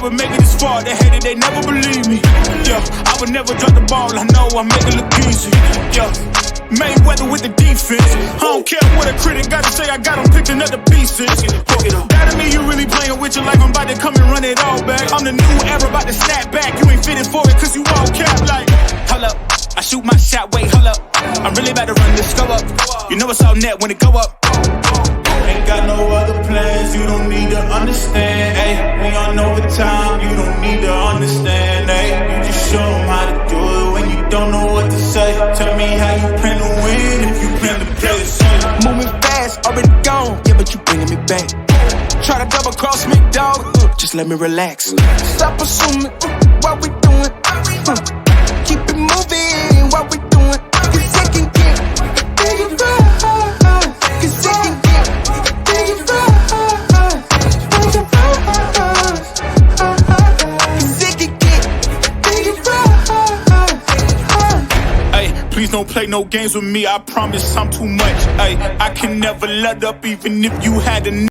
never make it this far. They hate it, they never believe me. Yeah, I would never drop the ball. I know I make it look easy. Yeah, Mayweather with the defense. I don't care what a critic gotta say. I got them picking up the pieces. That to me, you really playing with your life. I'm about to come and run it all back. I'm the new era, about to snap back. You ain't fitted for it, cause you all cap like. Hold up, I shoot my shot, wait, hold up. I'm really about to run this, go up. You know it's all net when it go up. Ain't got no other plans, you don't need to understand, ayy. We on overtime, you don't need to understand, ayy. You just show them how to do it when you don't know what to say. Tell me how you plan to win if you plan to play the same. Moving fast, already gone, yeah, but you bringing me back. Try to double cross me, dog, just let me relax. Stop assuming what we doing. Keep it moving, what we doing. Cause it can get bigger right. Cause it can get bigger right. Cause it can get bigger right. Ay, please don't play no games with me, I promise I'm too much. Ay, I can never let up even if you had a